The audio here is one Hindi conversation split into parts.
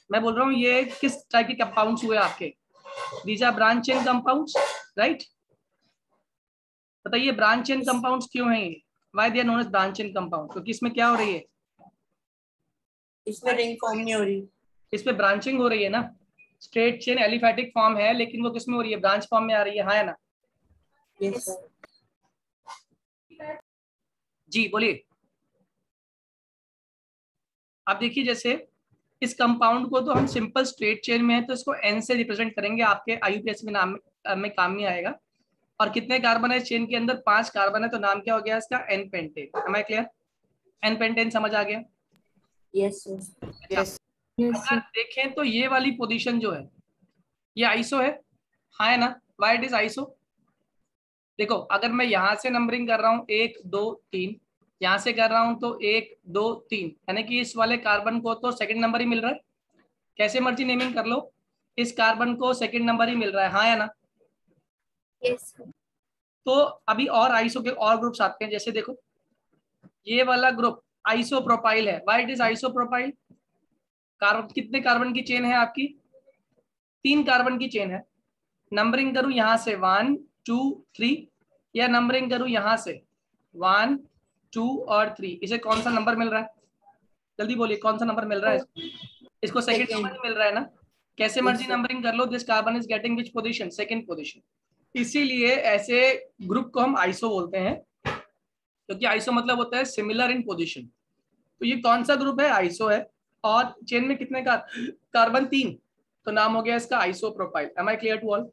मैं बोल रहा हूँ ये किस टाइप के कंपाउंड्स हुए आपके? These are branch chain compounds, right? बताइए ब्रांच चेन कंपाउंड्स क्यों हैं ये? Why they are known as branch chain compound? क्योंकि इसमें क्या हो रही है? इसमें रिंग फॉर्म नहीं हो रही, इसमें ब्रांचिंग हो रही है ना। स्ट्रेट चेन एलिफैटिक फॉर्म है, लेकिन वो किसमें हो रही है? ब्रांच फॉर्म में आ रही है, हाँ या ना? Yes sir. जी बोलिए। आप देखिए जैसे इस कंपाउंड को तो हम सिंपल स्ट्रेट चेन में है तो इसको एन से रिप्रेजेंट करेंगे, आपके आईयूपीएस में नाम में काम नहीं आएगा। और कितने कार्बन है चेन के अंदर? 5 कार्बन है, तो नाम क्या हो गया इसका? N pentane. Am I clear? N pentane समझ आ गया? Yes sir. अच्छा, अगर देखें तो ये वाली पोजीशन जो है ये आइसो है, हाँ है ना? Why it is iso? देखो अगर मैं यहाँ से नंबरिंग कर रहा हूँ 1 2 3, यहाँ से कर रहा हूँ तो 1 2 3, यानी कि इस वाले कार्बन को तो सेकंड नंबर ही मिल रहा है। कैसे मर्जी नेमिंग कर लो, इस कार्बन को सेकंड नंबर ही मिल रहा है, हाँ या ना? यस। तो अभी और आइसो के और ग्रुप्स आते हैं, जैसे देखो ये वाला ग्रुप आइसोप्रोपाइल है। Why it is isopropyl? Carbon कितने कार्बन की चेन है आपकी? 3 कार्बन की चेन है। नंबरिंग करूं यहां से 1 2 3, या नंबरिंग करूं यहां से 1 2 और 3, इसे कौन सा नंबर मिल रहा है? जल्दी बोलिए कौन सा नंबर मिल रहा है इसको? सेकंड नंबर ही मिल रहा है ना। कैसे मर्जी नंबरिंग कर लो, this carbon is getting which position? Second position. इसीलिए ऐसे ग्रुप को हम आइसो बोलते हैं, क्योंकि आइसो मतलब होता है सिमिलर इन पोजीशन। तो ये कौन सा ग्रुप है? आइसो है। और चेन में कितने कार्बन? 3, तो नाम हो गया इसका isopropyl. Am I clear to all?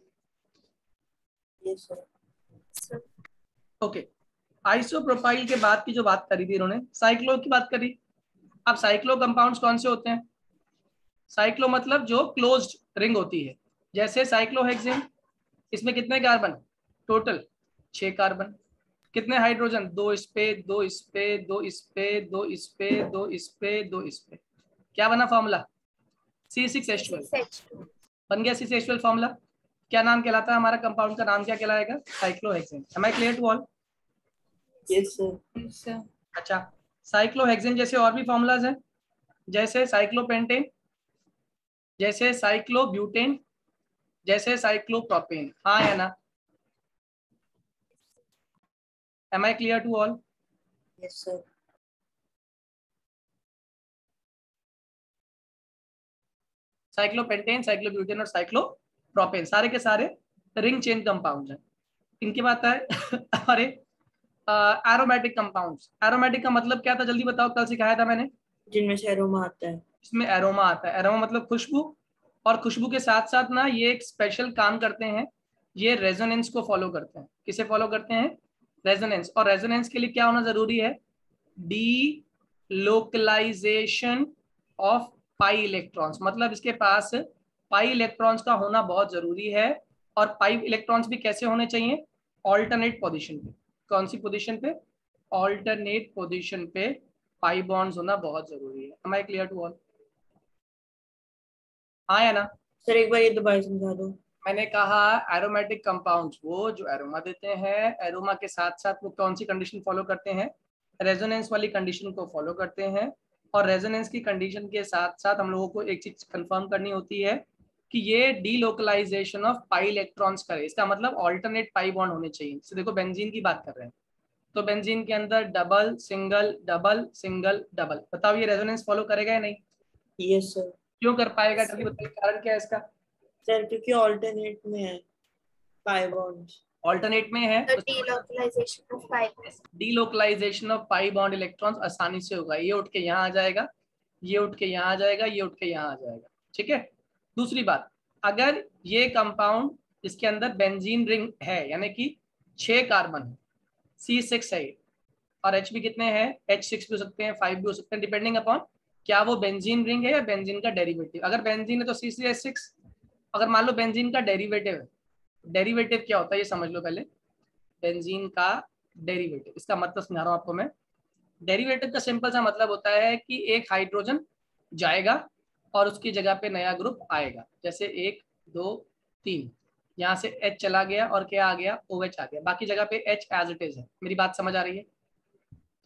Yes sir. Okay, isopropyl के बाद की जो बात करी थी इन्होंने, साइक्लो की बात करी। अब साइक्लो कंपाउंड्स कौन से होते हैं? साइक्लो मतलब जो क्लोज्ड रिंग होती है, जैसे साइक्लोहेक्सेन। इसमें कितने कार्बन टोटल? 6 कार्बन। कितने हाइड्रोजन? 2 इस पे, 2 इस पे, 2 इस पे, 2 इस पे, 2 इस पे, 2 इस पे। क्या बना फॉर्मूला? C6H12 बन गया। C6H12 फॉर्मूला क्या नाम कहलाता है? हमारा कंपाउंड का नाम क्या कहलाएगा? Cyclohexane. Am I clear to all? Yes sir. अच्छा, साइक्लोहेक्सेन जैसे और भी फॉर्मूलाज हैं, जैसे साइक्लोपेंटेन, जैसे साइक्लोब्यूटेन, जैसे साइक्लोप्रोपेन, हाँ या ना? Am I clear to all? Yes sir. Cyclopentane, cyclobutane और साइक्लोप्रोपेन सारे के सारे रिंग चेन कंपाउंड्स हैं। इनके बात है हमारे एरोमेटिक कंपाउंड्स। एरोमेटिक का मतलब क्या था? जल्दी बताओ, कल सिखाया था मैंने। जिनमें से एरोमा आता है। इसमें एरोमा आता है। एरोमा मतलब खुशबू, और खुशबू के साथ साथ ना ये एक स्पेशल काम करते हैं, ये रेजोनेंस को फॉलो करते हैं। किसे फॉलो करते हैं? रेजोनेंस। और रेजोनेंस के लिए क्या होना जरूरी है? Delocalization of pi electrons, मतलब इसके पास पाई इलेक्ट्रॉन्स का होना बहुत जरूरी है। और पाई इलेक्ट्रॉन्स भी कैसे होने चाहिए? ऑल्टरनेट पोजीशन पे। कौन सी पोजीशन पे? ऑल्टरनेट पोजीशन पे पाई बॉन्ड्स होना बहुत जरूरी है। Am I clear to all? हाँ या ना? सर एक बार ये दोबारा समझा दो। मैंने कहा एरोमेटिक कंपाउंड्स वो जो एरोमा देते हैं, एरोमा के साथ साथ वो कौन सी कंडीशन फॉलो करते हैं? रेजोनेंस वाली कंडीशन को फॉलो करते हैं। और रेजोनेंस की कंडीशन के साथ साथ हम लोगों को एक चीज कंफर्म करनी होती है कि ये डीलोकलाइजेशन ऑफ पाई इलेक्ट्रॉन्स करे। इसका मतलब ऑल्टरनेट पाई बॉन्ड होने चाहिए। तो देखो बेंजीन की बात कर रहे हैं, तो बेंजीन के अंदर double single double single double. बताओ ये रेजोनेंस फॉलो करेगा या नहीं? Yes sir. क्यों कर पाएगा? जल्दी बताइए कारण क्या है इसका? सर क्योंकि ऑल्टरनेट में है पाई बॉन्ड्स। ऑल्टरनेट में है The तो delocalization of pi bond. Delocalization of pi bond electrons आसानी से होगा। ये उठ के यहाँ आ जाएगा, ये उठ के यहाँ आ जाएगा, ये उठ के यहाँ आ जाएगा। ठीक है। दूसरी बात, अगर ये कंपाउंड इसके अंदर बेंजीन रिंग है, यानी कि 6 कार्बन C6 है, और H भी कितने हैं? H6 भी हो सकते हैं, 5 भी हो सकते हैं, डिपेंडिंग अपॉन क्या वो बेंजीन रिंग है या बेंजीन का डेरिवेटिव। अगर बेंजीन है तो C6H6। अगर मान लो बेंजीन का डेरिवेटिव है, डेरिवेटिव क्या होता है ये समझ लो पहले। बेंजीन का डेरिवेटिव, इसका मतलब समझा रहा हूं आपको मैं। डेरिवेटिव का सिंपल सा मतलब होता है कि एक हाइड्रोजन जाएगा और उसकी जगह पे नया ग्रुप आएगा। जैसे 1 2 3, यहाँ से H चला गया और क्या आ गया? OH आ गया, बाकी जगह पे H एज इट इज है। मेरी बात समझ आ रही है?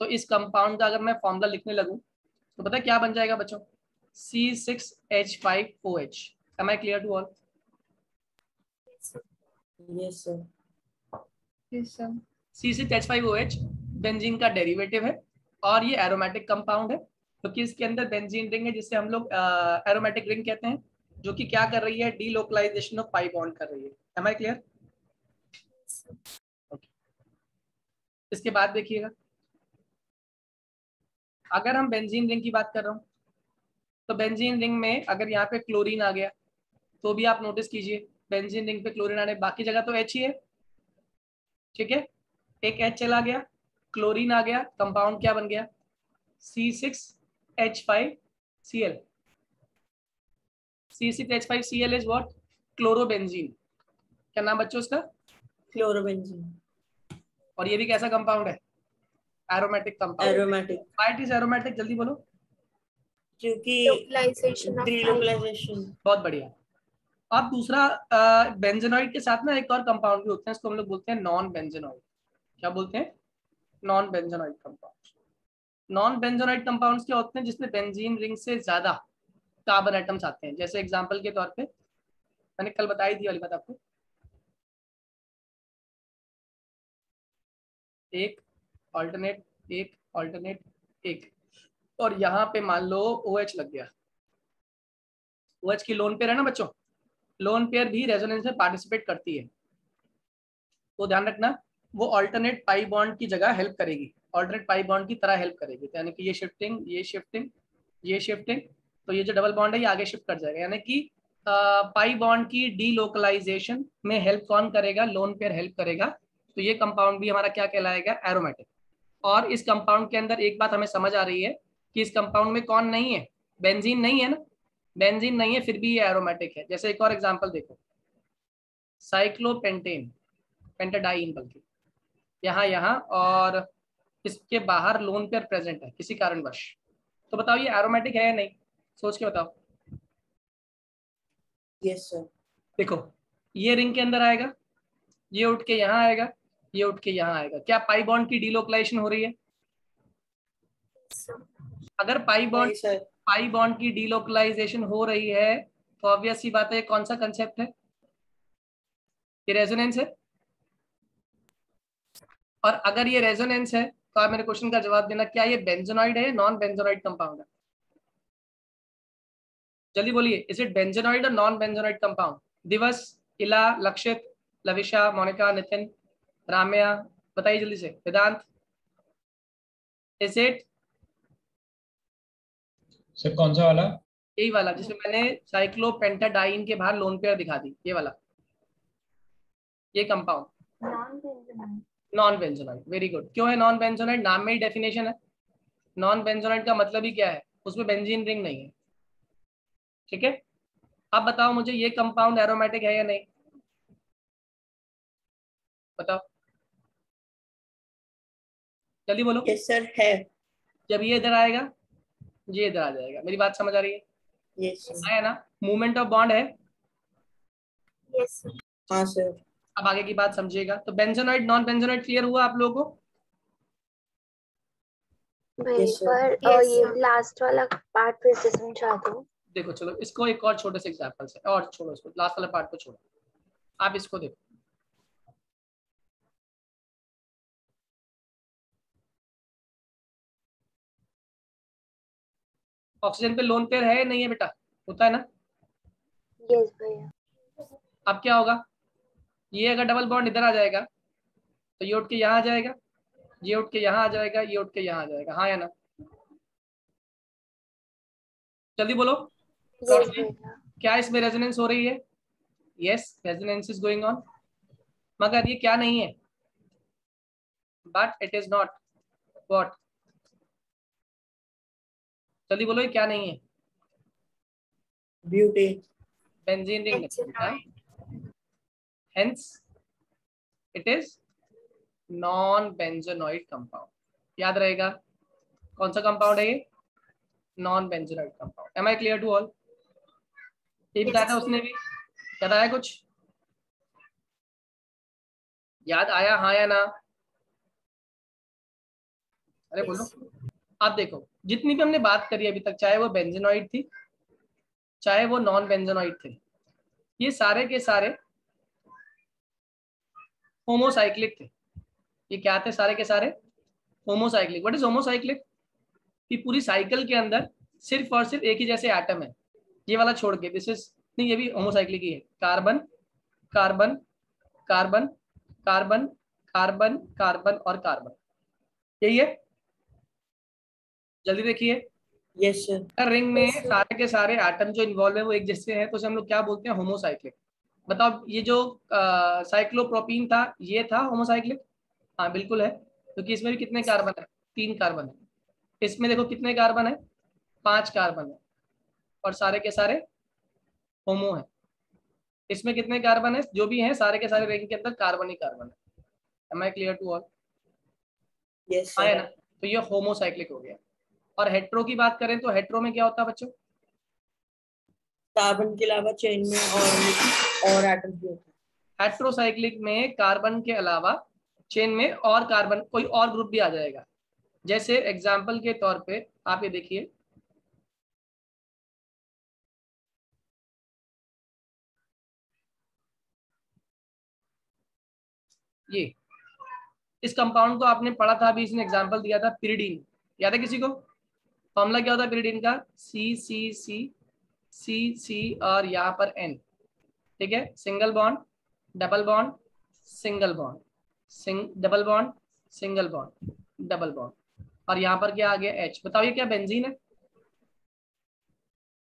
तो इस कंपाउंड का अगर मैं फॉर्मूला लिखने लगूं तो पता है क्या बन जाएगा बच्चों? C6H5OH. Am I clear to all? Yes sir. Yes, sir. C6H5OH benzene का डेरिवेटिव है और ये एरोमेटिक कंपाउंड है, क्योंकि इसके अंदर बेंजीन रिंग है जिसे हम लोग एरोमेटिक रिंग कहते हैं, जो कि क्या कर रही है, डीलोकलाइजेशन ऑफ पाई बॉन्ड कर रही है। Am I clear? ओके, इसके बाद देखिएगा, अगर हम बेंजीन रिंग की बात कर रहा हूँ तो बेंजीन रिंग में अगर यहाँ पे क्लोरीन आ गया तो भी आप नोटिस कीजिए, बेंजीन रिंग पे क्लोरीन आने, बाकी जगह तो H ही है, ठीक है, एक H चला गया, क्लोरीन आ गया, कंपाउंड क्या बन गया, C6H5Cl। C6H5Cl is what? Chlorobenzene. क्या नाम बच्चों उसका? क्लोरोबेंजीन। और ये भी कैसा कंपाउंड है? Aromatic compound. Aromatic. Why it is aromatic? जल्दी बोलो। क्योंकि Localization of डीलोकलाइजेशन। बहुत बढ़िया। अब दूसरा, बेंजेनॉइड के साथ ना एक और कंपाउंड भी होते हैं, इसको हम लोग बोलते हैं नॉन बेंजेनॉइड। क्या बोलते हैं? Non benzenoid compound. Non benzenoid compounds क्या होते हैं? जिसमें बेंजीन रिंग से ज्यादा कार्बन एटम्स आते हैं। जैसे एग्जांपल के तौर पे मैंने कल बताई थी वाली बात आपको, एक ऑल्टरनेट, एक ऑल्टरनेट, एक, और यहाँ पे मान लो OH लग गया। OH की लोन पेयर है ना बच्चों, लोन पेयर भी रेजोनेंस में पार्टिसिपेट करती है, तो ध्यान रखना वो ऑल्टरनेट पाई बॉन्ड की जगह हेल्प करेगी, ऑल्टरनेट पाई बॉन्ड की तरह हेल्प करेगी, यानी कि ये शिफ्टिंग, ये शिफ्टिंग, ये शिफ्टिंग, तो ये जो डबल बॉन्ड है ये आगे शिफ्ट कर जाएगा, यानी कि पाई बॉन्ड की डीलोकलाइजेशन में हेल्प कौन करेगा? लोन पेयर हेल्प करेगा। तो ये कंपाउंड भी हमारा क्या कहलाएगा? एरोमेटिक। और इस कंपाउंड के अंदर एक बात हमें समझ आ रही है कि इस कंपाउंड में कौन नहीं है? बेंजीन नहीं है ना, बेंजीन नहीं है, फिर भी ये एरोमेटिक है। जैसे एक और एग्जांपल देखो, साइक्लोपेंटेन, पेंटाडाइन बल्कि, यहाँ और इसके बाहर लोन पेयर प्रेजेंट है किसी कारणवश, तो बताओ ये एरोमेटिक है या नहीं? सोच के बताओ। Yes sir. देखो, ये रिंग के अंदर आएगा, ये उठ के यहाँ आएगा, ये उठ के यहाँ आएगा, क्या पाई बॉन्ड की डीलोकलाइजेशन हो रही है? अगर पाई बॉन्ड की डीलोकलाइजेशन हो रही है तो ऑब्वियस सी बात है, कौन सा कंसेप्ट है? ये रेजोनेंस है। और अगर ये रेजोनेंस है तो आप मेरे क्वेश्चन का जवाब देना, क्या ये बेंजोनॉइड है या नॉन बेंजोनॉइड कंपाउंड है? जल्दी बोलिए, इज इट बेंजोनॉइड और नॉन बेंजोनॉइड कंपाउंड? दिवस, इला, लक्षित, लविशा, मोनिका, नितिन, राम्या, बताइए जल्दी से। वेदांत, इज इट? सर कौन सा वाला? यही वाला जिसमें मैंने साइक्लोपेंटाडाइन के बाहर लोन पेयर दिखा दी, ये वाला, ये compound non benzenoid. Very good. क्यों है नॉन बेंजोनॉइड? नाम में ही डेफिनेशन है। नॉन बेंजोनॉइड का मतलब ही क्या है? उसमें बेंजीन रिंग नहीं है, ठीक है। अब बताओ मुझे, ये कंपाउंड एरोमेटिक है या नहीं? बताओ जल्दी बोलो। यस सर है। जब ये इधर आएगा ये इधर आ जाएगा। मेरी बात समझ आ रही है? Yes sir. है ना? मूवमेंट ऑफ बॉन्ड है। Yes, sir. हाँ सर। अब आगे की बात समझिएगा। तो बेंजोनॉइड नॉन बेंजोनॉइड क्लियर हुआ आप लोगों को? भाई Yes, sir. पर Yes, ये sir. लास्ट वाला पार्ट फिर से समझा दो। देखो चलो, इसको एक और छोटे से एग्जांपल से, और छोड़ो इसको, लास्ट वाला पार्ट को छोड़ो, आप इसको देखो। ऑक्सीजन पे लोन पेयर है नहीं है बेटा? होता है ना? यस भैया। अब क्या होगा, ये अगर डबल बॉन्ड इधर आ जाएगा तो ये उठ के यहाँ आ जाएगा, ये उठ के यहाँ आ जाएगा, ये उठ के यहाँ आ जाएगा, हाँ या ना? जल्दी बोलो। यस भैया। क्या इसमें रेजोनेंस हो रही है? Yes, resonance is going on. मगर ये क्या नहीं है? But it is not what? जल्दी बोलो, ये क्या नहीं है? ब्यूटेन। बेंजीन रिंग नहीं, hence it is non benzenoid compound. याद रहेगा कौन सा कंपाउंड है ये? Non benzenoid compound. Am I clear to all? ये बताया था उसने भी, याद आया कुछ? याद आया हाँ या ना? अरे बोलो। अब देखो, जितनी भी हमने बात करी अभी तक, चाहे वो बेंजेनॉइड थी, चाहे वो नॉन बेंजोनॉइड थे, ये सारे के सारे होमोसाइक्लिक थे। ये क्या थे? सारे के सारे होमोसाइक्लिक। What is homocyclic? कि पूरी साइकिल के अंदर सिर्फ और सिर्फ एक ही जैसे एटम है, ये वाला छोड़ के। दिस इज नहीं, ये भी होमोसाइक्लिक ही है। Carbon carbon carbon carbon carbon carbon और कार्बन, यही है। जल्दी देखिए, यस सर। रिंग में सारे के सारे एटम जो इन्वॉल्व है वो एक जैसे हैं, तो उसे हम लोग क्या बोलते हैं? होमोसाइक्लिक। बताओ, ये जो साइक्लोप्रोपीन था, ये था होमोसाइक्लिक? हाँ बिल्कुल है, क्योंकि इसमें भी कितने कार्बन है? 3 कार्बन है। इसमें देखो कितने कार्बन है? 5 कार्बन है, और सारे के सारे होमो है। इसमें कितने कार्बन है? जो भी है सारे के सारे रिंग के अंदर कार्बन ही कार्बन है। Am I clear to all? Yes हाँ है ना? सर। तो ये होमोसाइक्लिक हो गया। और हेट्रो की बात करें तो हेट्रो में क्या होता है बच्चों? कार्बन के अलावा चेन में और एटम भी होते हैं। हेट्रोसाइक्लिक में कार्बन के अलावा चेन में और कार्बन कोई और ग्रुप भी आ जाएगा। जैसे एग्जाम्पल के तौर पे आप ये देखिए, ये इस कंपाउंड को आपने पढ़ा था, अभी इसने एग्जाम्पल दिया था पिरिडीन। याद है किसी को? फॉर्मूला क्या होता है पिरिडीन का? सी सी सी सी सी और यहाँ पर एन। ठीक है, single bond, double bond, single bond, double bond, single bond, double bond, और यहाँ पर क्या आ गया? एच। बताओ ये क्या बेंजीन है?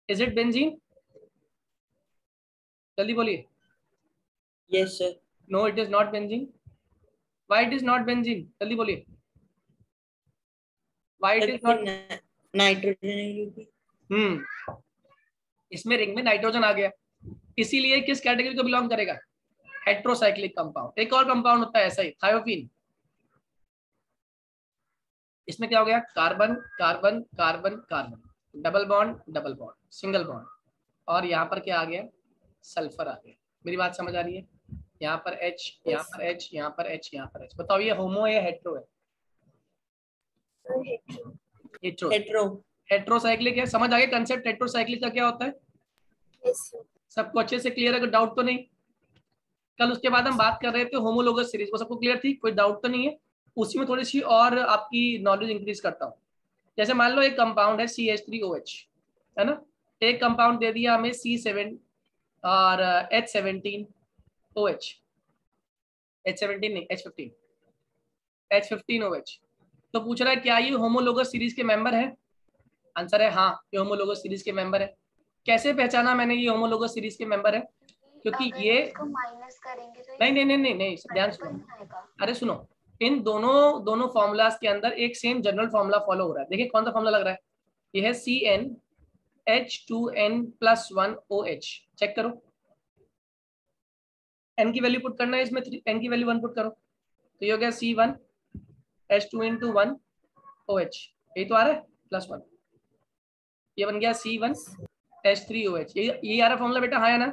Is it benzene? जल्दी बोलिए। Yes sir. No it is not benzene. Why it is not benzene? जल्दी बोलिए। Why it is not? Nitrogen. इसमें रिंग में नाइट्रोजन आ गया, इसीलिए किस कैटेगरी को बिलोंग करेगा? Heterocyclic compound. एक और कंपाउंड होता है ऐसा ही, थायोफीन। इसमें क्या हो गया? Carbon carbon carbon carbon, double bond, single bond, और यहाँ पर क्या आ गया? सल्फर आ गया। मेरी बात समझ आ रही है? यहाँ पर H, यहाँ पर H, यहाँ पर H, यहाँ पर H। बताओ ये होमो है या हेट्रो है? हेट्रो। हेट्रो। हेट्रोसाइक्लिक है। समझ आ गया कंसेप्ट हेट्रोसाइक्लिक का क्या होता है? सबको अच्छे से क्लियर है? कोई डाउट तो नहीं? कल उसके बाद हम बात कर रहे थे होमोलोगस सीरीज, वो सबको क्लियर थी? कोई डाउट तो नहीं है? उसी में थोड़ी सी और आपकी नॉलेज इंक्रीज करता हूँ। जैसे मान लो एक कंपाउंड है CH3OH, है ना? एक कंपाउंड दे दिया हमें C7 और H17OH, H17 नहीं, H15OH। तो पूछ रहा है क्या ये होमोलोगस सीरीज के मेंबर है? आंसर है हाँ, ये होमोलोगस सीरीज के मेंबर है। कैसे पहचाना मैंने ये होमोलोगस सीरीज के मेंबर है? क्योंकि ये इसको माइनस करेंगे तो नहीं नहीं नहीं नहीं नहीं, ध्यान सुनो। अरे सुनो, इन दोनों दोनों फॉर्मूलाज के अंदर एक सेम जनरल फॉर्मूला फॉलो हो रहा है। देखिए कौन सा फॉर्मूला लग रहा है? ये है CnH2n+1OH। चेक करो, n की वैल्यू पुट करना है इसमें, n की वैल्यू 1 पुट करो, तो ये हो गया C1H2 × 1OH। यही तो आ रहा है, +1। ये बन गया C1H3OH। यही आ रहा फॉर्मूला बेटा, हाँ या ना?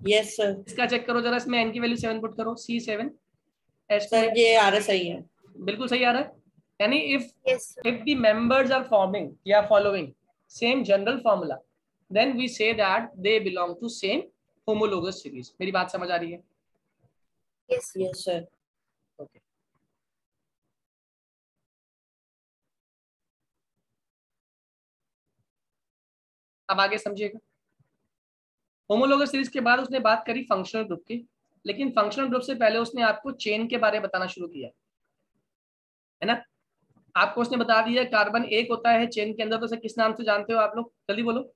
Yes sir. इसका चेक करो जरा, इसमें n की वैल्यू 7 पुट करो, C7H2। सर ये आ रहा सही है। बिल्कुल सही आ रहा है। यानी if the members are forming या following same general formula, then we say that they belong to same homologous series. मेरी बात समझ आ रही है? Yes sir. ओके। अब आगे समझिएगा। होमोलोगस सीरीज के बाद उसने बात करी फंक्शनल ग्रुप की, लेकिन फंक्शनल ग्रुप से पहले उसने आपको चेन के बारे में बताना शुरू किया, है ना? आपको उसने बता दिया कार्बन एक होता है चेन के अंदर, तो उसे किस नाम से जानते हो आप लोग? जल्दी बोलो।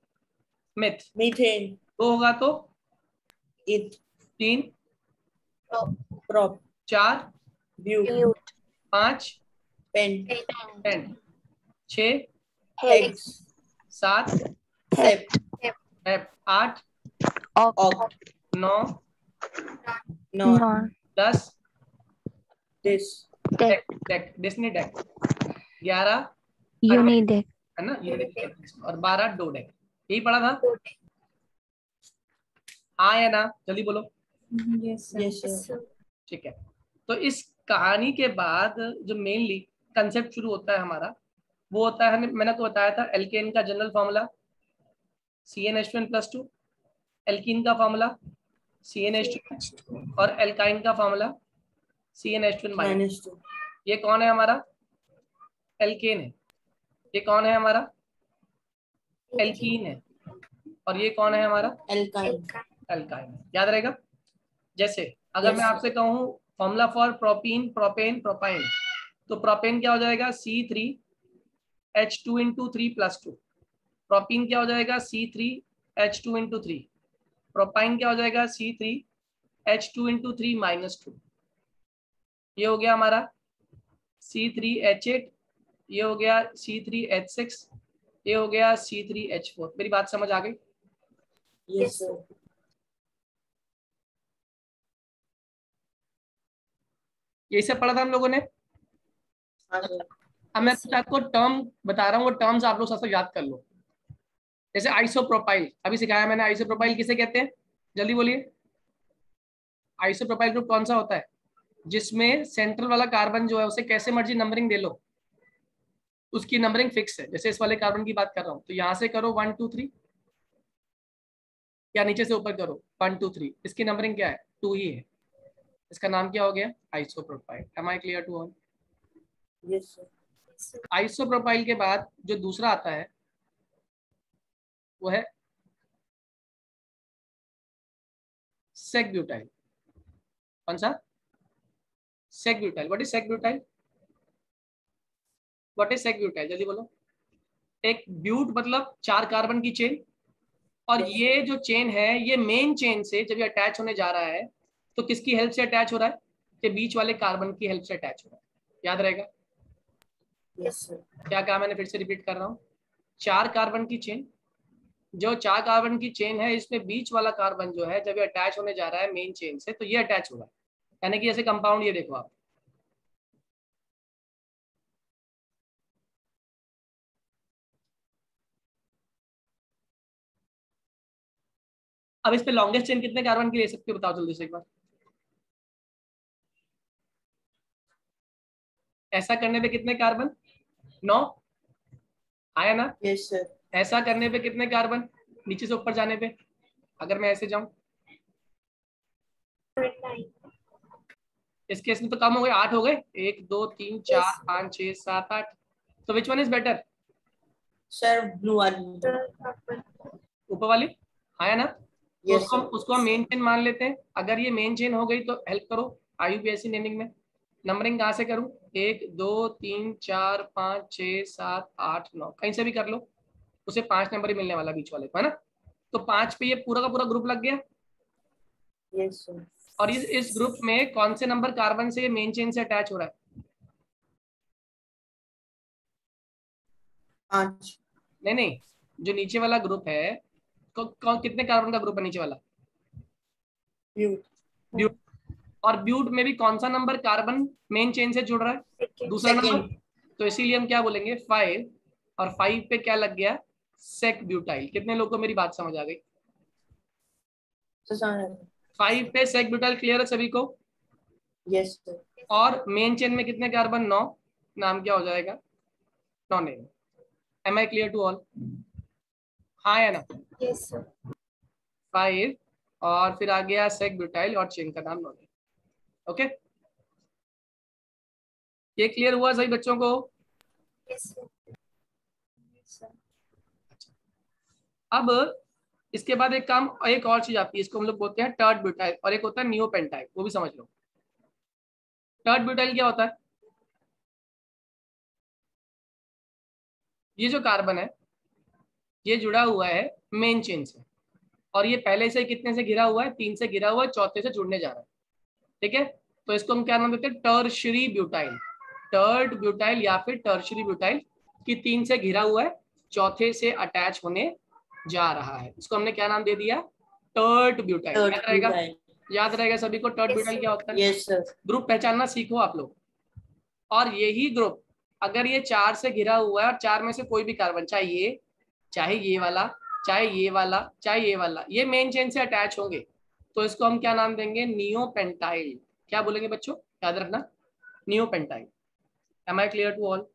मिथ। मीथेन। 2 होगा तो eth. 3, prop. 4, but. 5 pent. Pent, 6 hex. 7 sep. 8 oct. 9 non. 10 दिस। डेक डेक डिस्नी डेक 11 यूनिडेक। है ना, यूनिडेक, और 12 डोडेक। यही पढ़ा था, हाँ या ना? जल्दी बोलो। Yes sir. ठीक है। तो इस कहानी के बाद जो मेनली कंसेप्ट शुरू होता है हमारा, वो होता है, मैंने आपको बताया था एल्केन का जनरल फॉर्मूला, CnH2n+2, एल्कीन का फॉर्मूला CnH2 और एल्काइन का फॉर्मूला CnH2n-। ये कौन है हमारा? एल्केन है। ये कौन है हमारा? एल्कीन है। और ये कौन है हमारा? एल्काइन। एल्काइन है। याद रहेगा। जैसे अगर मैं आपसे कहूँ formula for propene, propane, propyne, तो प्रोपेन क्या हो जाएगा? C3H2 × 3+2। प्रोपीन क्या हो जाएगा? C3H2 × 3। प्रोपाइन क्या हो जाएगा? C3H2 × 3-2। ये हो गया हमारा C3H8, ये हो गया C3H6, ये हो गया C3H4। मेरी बात समझ आ गई? Yes sir. यही सब पढ़ा था हम लोगों ने। अब मैं आपको टर्म बता रहा हूँ, वो टर्म्स आप लोग सबसे याद कर लो। जैसे आइसोप्रोपाइल अभी सिखाया मैंने। आइसोप्रोपाइल किसे कहते हैं? जल्दी बोलिए। आइसोप्रोपाइल ग्रुप कौन सा होता है? जिसमें सेंट्रल वाला कार्बन जो है उसे कैसे मर्जी नंबरिंग दे लो, उसकी नंबरिंग फिक्स है। जैसे इस वाले कार्बन की बात कर रहा हूँ तो यहाँ से करो 1 2 3, या नीचे से ऊपर करो 1 2 3, इसकी नंबरिंग क्या है? 2 ही है। इसका नाम क्या हो गया? Isopropyl. Am I clear to all? Yes sir. Isopropyl के बाद जो दूसरा आता है वो है सेक ब्यूटाइल। कौन सा? Sec butyl. What is sec butyl? What is sec butyl? जल्दी बोलो। एक ब्यूट मतलब 4 कार्बन की चेन, और ये जो चेन है ये मेन चेन से जब ये अटैच होने जा रहा है तो किसकी हेल्प से अटैच हो रहा है? कि बीच वाले कार्बन की हेल्प से अटैच हो रहा है। याद रहेगा। Yes sir. क्या कहा मैंने? फिर से रिपीट कर रहा हूँ। 4 कार्बन की चेन, जो 4 कार्बन की चेन है इसमें बीच वाला कार्बन जो है जब ये अटैच होने जा रहा है मेन चेन से तो ये अटैच हो रहा है। यानी कि जैसे कंपाउंड ये देखो आप, अब इस पे लॉन्गेस्ट चेन कितने कार्बन की ले सकते हो? बताओ जल्दी से एक बार। ऐसा करने पे कितने कार्बन? 9 आया ना? Yes sir. ऐसा करने पे कितने कार्बन? नीचे से ऊपर जाने पे अगर मैं ऐसे जाऊं, इस केस में तो कम हो गए, 8 हो गए। 1 2 3 4 5 6 7 8। तो which one is better? Sir blue वाली। ऊपर वाली। आया ना? तो यस उसको हम मेन चेन मान लेते हैं। अगर ये मेन चेन हो गई तो हेल्प करो IUPAC नेमिंग में। नंबरिंग कहाँ से करूँ? 1 2 3 4 5 6 7 8 9, कहीं से भी कर लो, उसे 5 नंबर ही मिलने वाला बीच वाले को, है ना? तो 5 पे ये पूरा का पूरा ग्रुप लग गया। Yes sir. और इस ग्रुप में कौन से नंबर कार्बन से मेन चेन से अटैच हो रहा है? 5। नहीं, जो नीचे वाला ग्रुप है कौन कितने कार्बन का ग्रुप है नीचे वाला? ब्यूट। ब्यूट। और ब्यूट में भी कौन सा नंबर कार्बन मेन चेन से जुड़ रहा है? दूसरा नंबर। तो इसीलिए हम क्या बोलेंगे? 5। और 5 पे क्या लग गया? Sec butyl. कितने लोगों को मेरी बात समझ आ गई? 5 पे सेक ब्यूटाइल क्लियर है सभी को? Yes sir. और मेन चेन में कितने कार्बन? 9। नाम क्या हो जाएगा? 9 नेम। Am I clear to all? हाँ या ना? Yes sir. 5 और फिर आ गया सेक ब्यूटाइल और चेन का नाम 9। ओके, ये क्लियर हुआ सही बच्चों को? अब इसके बाद एक और चीज आती है, इसको हम लोग बोलते हैं टर्ड ब्यूटाइल, और एक होता है नियोपेंटाइल। वो भी समझ लो। टर्ड ब्यूटाइल क्या होता है? ये जो कार्बन है ये जुड़ा हुआ है मेन चेन से, और ये पहले से कितने से घिरा हुआ है? 3 से घिरा हुआ है, चौथे से जुड़ने जा रहा है। ठीक है, तो इसको हम क्या नाम देते हैं? Tertiary butyl. टर्ड ब्यूटाइल या फिर टर्शरी ब्यूटाइल, कि 3 से घिरा हुआ है, चौथे से अटैच होने जा रहा है। इसको हमने क्या नाम दे दिया? टर्ड ब्यूटाइल। याद रहेगा? याद रहेगा सभी को टर्ड ब्यूटाइल क्या होता है? Yes sir. ग्रुप पहचानना सीखो आप लोग। और यही ग्रुप अगर ये 4 से घिरा हुआ है और 4 में से कोई भी कार्बन, चाहे ये वाला, चाहे ये वाला, चाहे ये वाला, ये मेन चेन से अटैच होंगे, तो इसको हम क्या नाम देंगे? नियोपेंटाइल। क्या बोलेंगे बच्चों? याद रखना, neopentyl. Am I clear to all?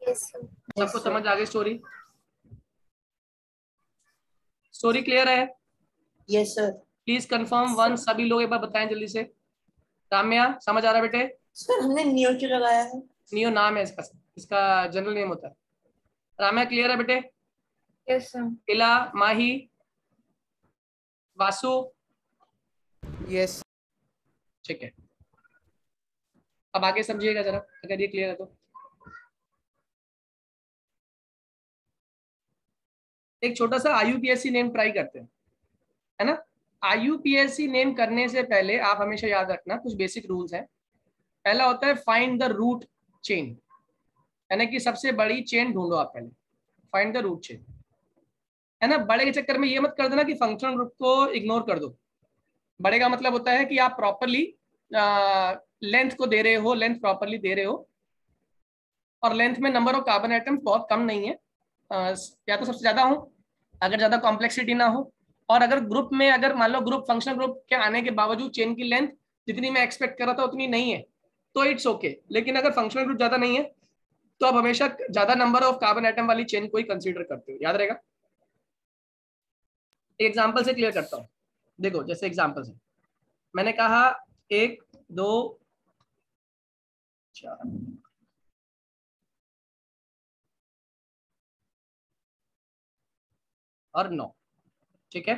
सबको समझ आ गई स्टोरी? स्टोरी क्लियर है? Yes sir. Please confirm one, सभी लोग एक बार बताएं जल्दी से। राम्या समझ आ रहा है बेटे? सर हमने नियो क्यों लगाया है? नियो नाम है इसका, इसका जनरल नेम होता है। राम्या क्लियर है बेटे? Yes sir. इला, माही, वासु? यस। ठीक है, अब आगे समझिएगा जरा, अगर ये क्लियर है तो। एक छोटा सा IUPAC नेम ट्राई करते हैं, है ना। IUPAC नेम करने से पहले आप हमेशा याद रखना कुछ बेसिक रूल्स हैं। पहला होता है फाइंड द रूट चेन, यानी कि सबसे बड़ी चेन ढूंढो आप पहले, फाइंड द रूट चेन, है ना। बड़े के चक्कर में ये मत कर देना कि फंक्शनल ग्रुप को इग्नोर कर दो। बड़े का मतलब होता है कि आप प्रॉपरली लेंथ को दे रहे हो, लेंथ प्रॉपरली दे रहे हो, और लेंथ में नंबर ऑफ कार्बन आइटम्स बहुत कम नहीं है, या तो सबसे ज्यादा हो, अगर ज्यादा कॉम्प्लेक्सिटी ना हो, और अगर ग्रुप में, अगर मान लो ग्रुप फंक्शनल ग्रुप के आने के बावजूद चेन की लेंथ जितनी मैं एक्सपेक्ट कर रहा था उतनी नहीं है तो इट्स ओके। लेकिन अगर फंक्शनल ग्रुप ज्यादा नहीं है तो आप हमेशा ज्यादा नंबर ऑफ कार्बन आइटम वाली चेन को ही कंसीडर करते हो, याद रहेगा। एग्जाम्पल से क्लियर करता हूँ, देखो जैसे एग्जाम्पल से मैंने कहा 1 2 4 और 9, ठीक है।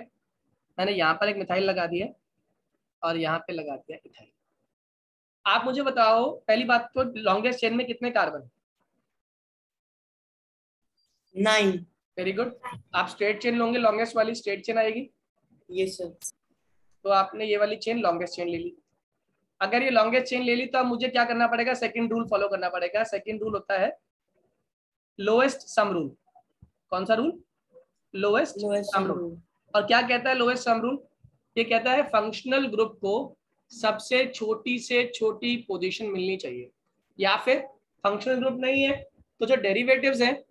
मैंने यहाँ पर एक मिथाइल लगा दिया और यहाँ पे लगा दिया इथाइल। आप मुझे बताओ पहली बात तो लॉन्गेस्ट चेन में कितने कार्बन? 9। Very good. आप स्ट्रेट चेन लोगे, लॉन्गेस्ट वाली स्ट्रेट चेन आएगी। Yes sir. तो आपने ये वाली चेन लॉन्गेस्ट चेन ले ली। अगर ये लॉन्गेस्ट चेन ले ली तो अब मुझे क्या करना पड़ेगा? सेकंड रूल फॉलो करना पड़ेगा। सेकंड रूल होता है लोएस्ट सम रूल। कौन सा रूल? Lowest sum rule. और क्या कहता है लोएस्ट सम रूल? ये कहता है फंक्शनल ग्रुप को सबसे छोटी से छोटी पोजीशन मिलनी चाहिए, या फिर फंक्शनल ग्रुप नहीं है तो जो डेरिवेटिव्स हैं,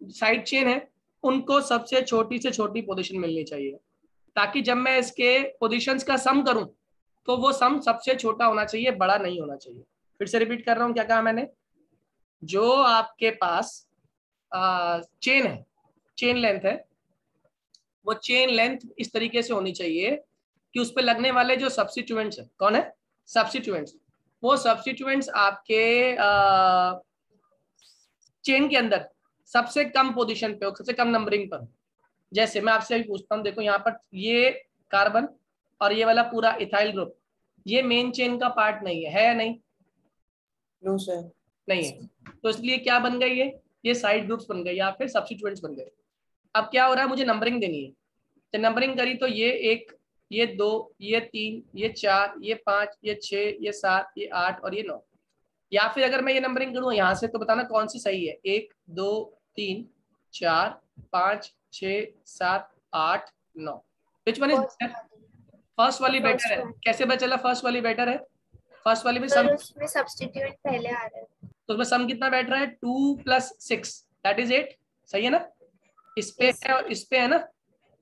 साइड चेन है, उनको सबसे छोटी से छोटी पोजीशन मिलनी चाहिए, ताकि जब मैं इसके पोजीशंस का सम करूं तो वो सम सबसे छोटा होना चाहिए, बड़ा नहीं होना चाहिए। फिर से रिपीट कर रहा हूं, क्या कहा मैंने? जो आपके पास चेन है, चेन लेंथ है, वो चेन लेंथ इस तरीके से होनी चाहिए कि उस पर लगने वाले जो सब्स्टिट्यूएंट्स है, कौन है? सब्स्टिट्यूएंट्स। वो सब्स्टिट्यूएंट्स आपके चेन के अंदर सबसे कम पोजीशन पे हो, सबसे कम नंबरिंग पर हो। जैसे मैं आपसे अभी पूछता हूँ, देखो यहाँ पर ये कार्बन और ये वाला पूरा इथाइल ग्रुप, ये मेन चेन का पार्ट नहीं है या नहीं? No sir. नहीं है। तो इसलिए क्या बन गई ये साइड ग्रुप्स बन गए या फिर सब्स्टिट्यूएंट्स बन गए। अब क्या हो रहा है? मुझे नंबरिंग देनी है। तो नंबरिंग करी तो ये 1, ये 2, ये 3, ये 4, ये 5, ये 6, ये 7, ये 8 और ये 9। या फिर अगर मैं ये नंबरिंग करूँ यहाँ से तो बताना कौन सी सही है? 1 2 3 4 5 6 7 8 9। Which one is better? First वाली बेटर है। कैसे पता चला फर्स्ट वाली बेटर है? फर्स्ट वाली में सम, उसमें सब्स्टिट्यूएंट पहले आ रहा है तो उसमें सम कितना बैठ रहा है? 2 + 6 दैट इज 8। सही है ना? इस पे Yes. है और इस पे है ना,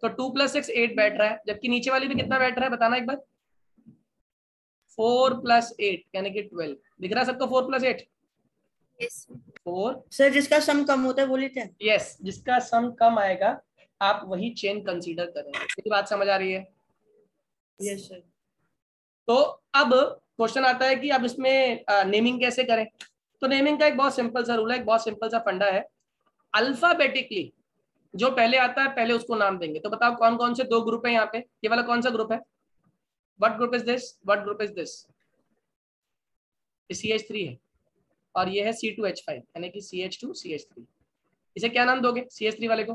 तो 2 + 6 8 बैठ रहा है। जबकि नीचे वाली भी कितना बैठ रहा है बताना एक बार? 4 + 8 यानी कि 12। दिख रहा है सबको 4 + 8? Yes. 4। सर जिसका सम कम होता है वो लेते हैं। यस, जिसका सम कम आएगा आप वही चेन कंसीडर करेंगे। मेरी बात समझ आ रही है? Yes sir. तो अब क्वेश्चन आता है कि अब इसमें नेमिंग कैसे करें। तो नेमिंग का एक बहुत सिंपल सा रूल है, एक बहुत सिंपल सा फंडा है। अल्फाबेटिकली जो पहले आता है पहले उसको नाम देंगे। तो बताओ कौन कौन से 2 ग्रुप है यहाँ पे? ये वाला कौन सा ग्रुप है? What group is this? What group is this? CH3 है और ये है C2H5 यानी कि CH2 CH3। इसे क्या नाम दोगे? CH3 वाले को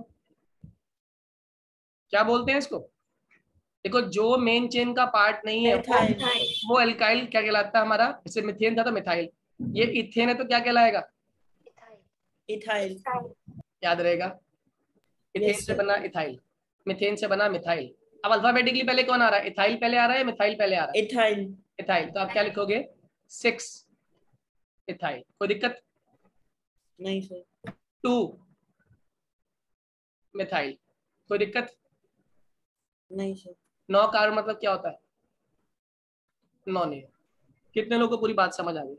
क्या बोलते हैं इसको? देखो जो मेन चेन का पार्ट नहीं है वो एल्काइल क्या कहलाता है हमारा? जैसे मिथेन था तो मिथाइल, ये इथेन है तो क्या कहलाएगा? इथाइल। याद रहेगा, इथेन से बना इथाइल, मिथेन से बना मिथाइल। अब अल्फाबेटिकली पहले कौन आ रहा है? इथाइल पहले आ रहा है, मिथाइल पहले आ रहा है? इथाइल। इथाइल। तो आप क्या लिखोगे? 6 इथाइल। कोई दिक्कत नहीं सर। 2 मिथाइल। कोई दिक्कत नहीं सर। 9 कार्बन मतलब क्या होता है? 9 ने। कितने लोगों को पूरी बात समझ आ गई?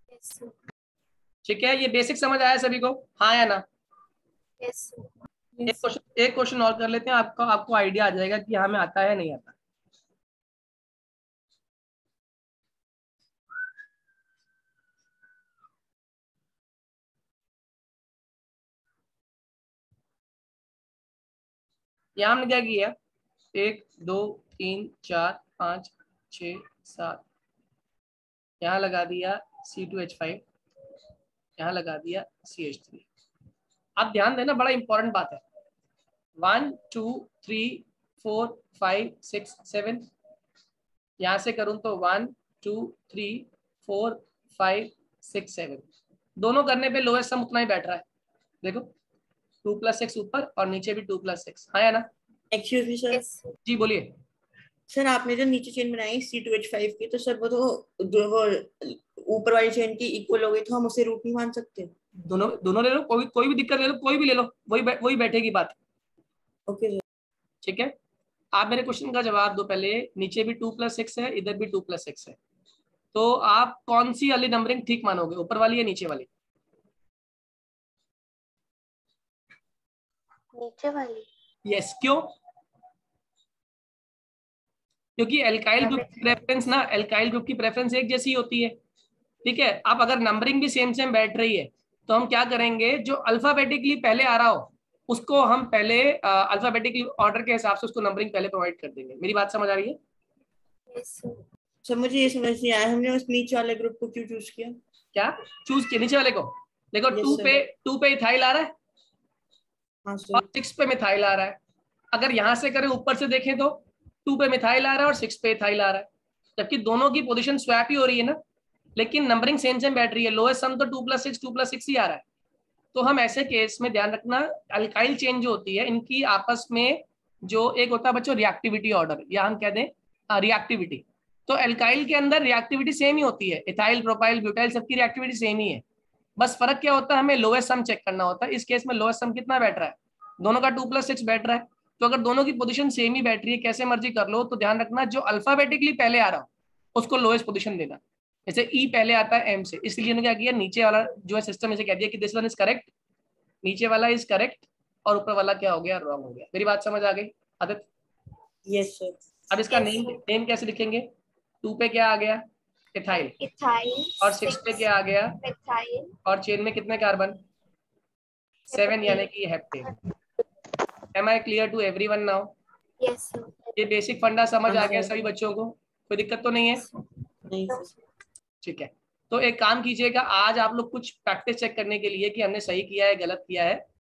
Yes. ठीक है, ये बेसिक समझ आया सभी को? हाँ या ना? Yes. Yes, sir. एक क्वेश्चन और कर लेते हैं, आपको आइडिया आ जाएगा कि हमें आता है नहीं आता। यहाँ हमने क्या किया, 1 2 3 4 5 6 7, यहाँ लगा दिया C2H5, यहाँ लगा दिया CH3। आप ध्यान देना, बड़ा इंपॉर्टेंट बात है। 1 2 3 4 5 6 7, यहाँ से करूँ तो 1 2 3 4 5 6 7, दोनों करने पे लोएस्ट सम उतना ही बैठ रहा है। देखो 2 + 6 ऊपर और नीचे भी 2 + 6, हाँ या ना? Excuse me sir. Yes, sir. जी बोलिए। सर आपने जो नीचे चेन बनाई C2H5 की, तो सर वो तो वो ऊपर वाली चेन की इक्वल हो गई, तो हम उसे रूट नहीं मान सकते? दोनों ले लो, कोई भी दिक्कत ले लो, कोई भी ले लो, वही बैठेगी बात। Okay sir. ठीक है, आप मेरे क्वेश्चन का जवाब दो पहले। नीचे भी 2 + 6 है, इधर भी 2 + 6 है, तो आप कौन सी वाली नंबरिंग ठीक मानोगे, ऊपर वाली या नीचे वाली? नीचे वाली। यस, क्यों? क्योंकि एल्काइल ग्रुप की प्रेफरेंस ना, एल्काइल ग्रुप की प्रेफरेंस एक जैसी होती है। ठीक है, अब अगर नंबरिंग भी सेम बैठ रही है तो हम क्या करेंगे, जो अल्फाबेटिकली पहले आ रहा हो उसको हम पहले अल्फाबेटिकली ऑर्डर के हिसाब से उसको नंबरिंग पहले प्रोवाइड कर देंगे। मेरी बात समझ आ रही है? Yes, sir. सर मुझे ये समझ नहीं आया, हमने उस नीचे वाले ग्रुप को क्यों चूज किया? क्या चूज किया? नीचे वाले को देखो, Yes, sir. 2 पे इथाइल आ रहा है हाँ और सर। 6 पे मिथाइल आ रहा है। अगर यहाँ से करें ऊपर से देखें तो 2 पे मिथाइल आ रहा है और 6 पे इथाइल आ रहा है, जबकि दोनों की पोजीशन स्वैप ही हो रही है ना, लेकिन नंबरिंग सेम बैठ रही है। लोएस्ट सम तो 2 + 6 2 + 6 ही आ रहा है। तो हम ऐसे केस में ध्यान रखना, अल्काइल चेन जो होती है इनकी आपस में जो एक होता है बच्चों रिएक्टिविटी ऑर्डर, या हम कह दें रिएक्टिविटी, तो अल्काइल के अंदर रिएक्टिविटी सेम ही होती है। इथाइल प्रोपाइल ब्यूटाइल सबकी रिएक्टिविटी सेम ही है, बस फर्क क्या होता है, हमें लोएस्ट सम चेक करना होता है। इस केस में लोएस्ट सम कितना बैठ रहा है, दोनों का 2 + 6 बैठ रहा है। तो अगर दोनों की पोजीशन सेम ही बैठ रही है, कैसे मर्जी कर लो, तो ध्यान रखना जो अल्फाबेटिकली पहले आ रहा हो उसको लोएस्ट पोजीशन देना। जैसे ई पहले आता है एम से, इसलिए उन्होंने क्या किया, नीचे वाला जो है सिस्टम इसे कह दिया कि दिस वन इज करेक्ट, नीचे वाला इज करेक्ट और ऊपर वाला क्या हो गया, रॉन्ग हो गया। मेरी बात समझ आ गई आदित्य? Yes sir. अब इसका Yes, नेम कैसे लिखेंगे? 2 पे क्या आ गया, इथाइल, Ethyl. और 6 पे क्या आ गया, Methyl. और चेन में कितने कार्बन, 7, यानी कि heptane. Am I clear to everyone now? Yes, sir. ये बेसिक फंडा समझ आ गया हाँ, सभी बच्चों को? कोई दिक्कत तो नहीं है? नहीं सर। ठीक है, तो एक काम कीजिएगा, आज आप लोग कुछ प्रैक्टिस चेक करने के लिए कि हमने सही किया है गलत किया है,